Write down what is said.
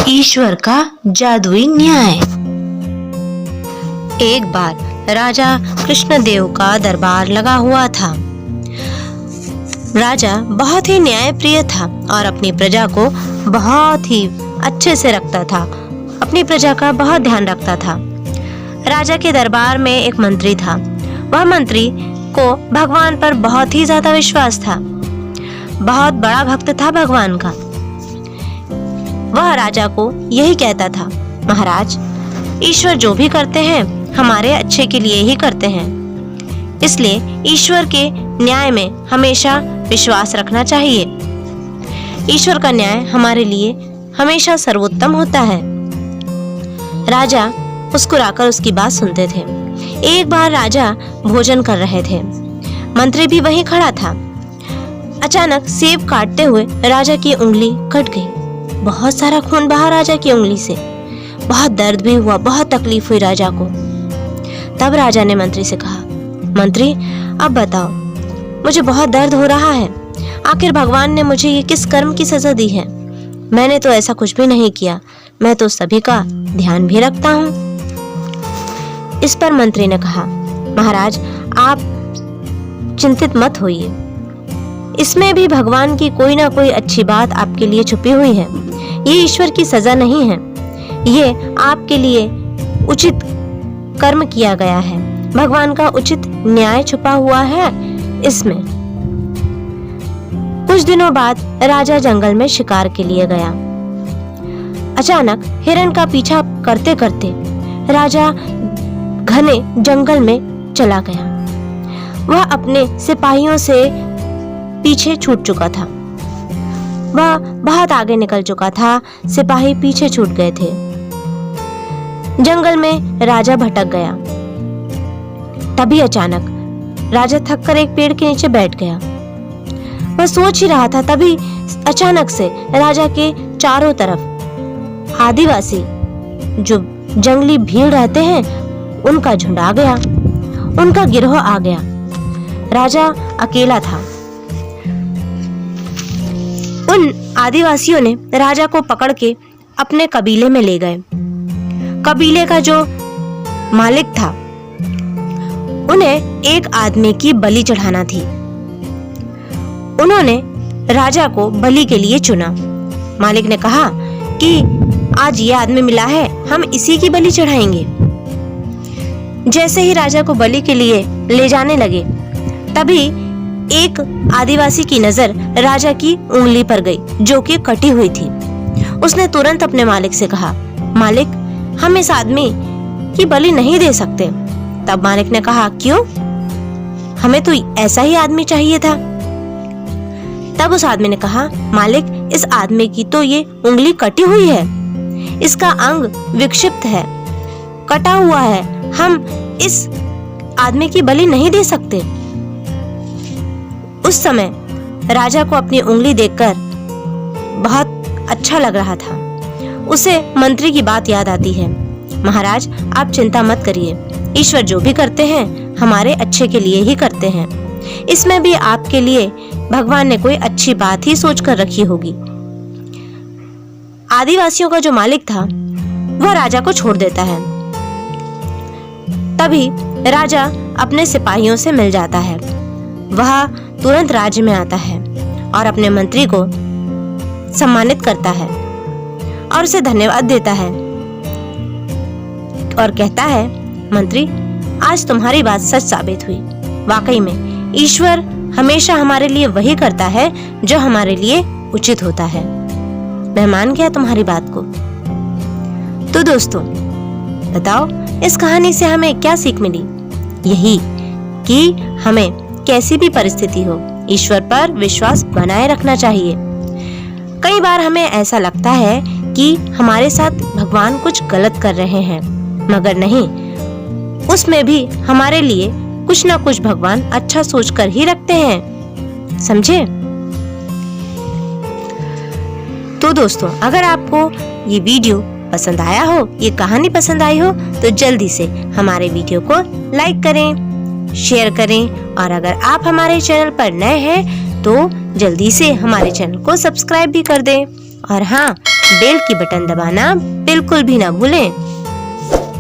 ईश्वर का जादुई न्याय। एक बार राजा कृष्णदेव का दरबार लगा हुआ था। राजा बहुत ही न्यायप्रिय था और अपनी प्रजा को बहुत ही अच्छे से रखता था, अपनी प्रजा का बहुत ध्यान रखता था। राजा के दरबार में एक मंत्री था। वह मंत्री को भगवान पर बहुत ही ज्यादा विश्वास था, बहुत बड़ा भक्त था भगवान का। वह राजा को यही कहता था, महाराज, ईश्वर जो भी करते हैं हमारे अच्छे के लिए ही करते हैं, इसलिए ईश्वर के न्याय में हमेशा विश्वास रखना चाहिए। ईश्वर का न्याय हमारे लिए हमेशा सर्वोत्तम होता है। राजा मुस्कुराकर उसकी बात सुनते थे। एक बार राजा भोजन कर रहे थे, मंत्री भी वहीं खड़ा था। अचानक सेब काटते हुए राजा की उंगली कट गई। बहुत सारा खून बहा राजा की उंगली से। बहुत दर्द भी हुआ, बहुत तकलीफ हुई राजा को। तब राजा ने मंत्री से कहा, मंत्री, अब बताओ, मुझे बहुत दर्द हो रहा है। आखिर भगवान ने मुझे ये किस कर्म की सजा दी है? मैंने तो ऐसा कुछ भी नहीं किया, मैं तो सभी का ध्यान भी रखता हूँ। इस पर मंत्री ने कहा, महाराज, आप चिंतित मत होइए, इसमें भी भगवान की कोई ना कोई अच्छी बात आपके लिए छुपी हुई है। ये ईश्वर की सजा नहीं है, ये आपके लिए उचित कर्म किया गया है। भगवान का उचित न्याय छुपा हुआ है इसमें। कुछ दिनों बाद राजा जंगल में शिकार के लिए गया। अचानक हिरण का पीछा करते करते राजा घने जंगल में चला गया। वह अपने सिपाहियों से पीछे छूट चुका था। वह बहुत आगे निकल चुका था, सिपाही पीछे छूट गए थे। जंगल में राजा भटक गया। तभी अचानक राजा थककर एक पेड़ के नीचे बैठ गया। वह सोच ही रहा था, तभी अचानक से राजा के चारों तरफ आदिवासी जो जंगली भीड़ रहते हैं उनका झुंड आ गया, उनका गिरोह आ गया। राजा अकेला था। उन आदिवासियों ने राजा को पकड़ के अपने कबीले में ले गए। कबीले का जो मालिक था, उन्हें एक आदमी की बलि चढ़ाना थी। उन्होंने राजा को बलि के लिए चुना। मालिक ने कहा कि आज ये आदमी मिला है, हम इसी की बलि चढ़ाएंगे। जैसे ही राजा को बलि के लिए ले जाने लगे, तभी एक आदिवासी की नजर राजा की उंगली पर गई, जो कि कटी हुई थी। उसने तुरंत अपने मालिक से कहा, मालिक, हम इस आदमी की बलि नहीं दे सकते। तब मालिक ने कहा, क्यों? हमें तो ऐसा ही आदमी चाहिए था। तब उस आदमी ने कहा, मालिक, इस आदमी की तो ये उंगली कटी हुई है, इसका अंग विक्षिप्त है, कटा हुआ है, हम इस आदमी की बलि नहीं दे सकते। उस समय राजा को अपनी उंगली देखकर बहुत अच्छा लग रहा था। उसे मंत्री की बात याद आती है। महाराज, आप चिंता मत करिए, ईश्वर जो भी करते हैं हमारे अच्छे के लिए ही करते हैं। इसमें भी आपके लिए भगवान ने कोई अच्छी बात ही सोच कर रखी होगी। आदिवासियों का जो मालिक था वह राजा को छोड़ देता है। तभी राजा अपने सिपाहियों से मिल जाता है। वह तुरंत राज्य में आता है और अपने मंत्री को सम्मानित करता है और उसे धन्यवाद देता है और कहता है, मंत्री, आज तुम्हारी बात सच साबित हुई। वाकई में ईश्वर हमेशा हमारे लिए वही करता है जो हमारे लिए उचित होता है। मैं मान गया तुम्हारी बात को। तो दोस्तों, बताओ, इस कहानी से हमें क्या सीख मिली? यही कि हमें कैसी भी परिस्थिति हो, ईश्वर पर विश्वास बनाए रखना चाहिए। कई बार हमें ऐसा लगता है कि हमारे साथ भगवान कुछ गलत कर रहे हैं, मगर नहीं, उसमें भी हमारे लिए कुछ ना कुछ भगवान अच्छा सोचकर ही रखते हैं, समझे? तो दोस्तों, अगर आपको ये वीडियो पसंद आया हो, ये कहानी पसंद आई हो, तो जल्दी से हमारे वीडियो को लाइक करें, शेयर करें और अगर आप हमारे चैनल पर नए हैं तो जल्दी से हमारे चैनल को सब्सक्राइब भी कर दें। और हाँ, बेल की बटन दबाना बिल्कुल भी ना भूलें।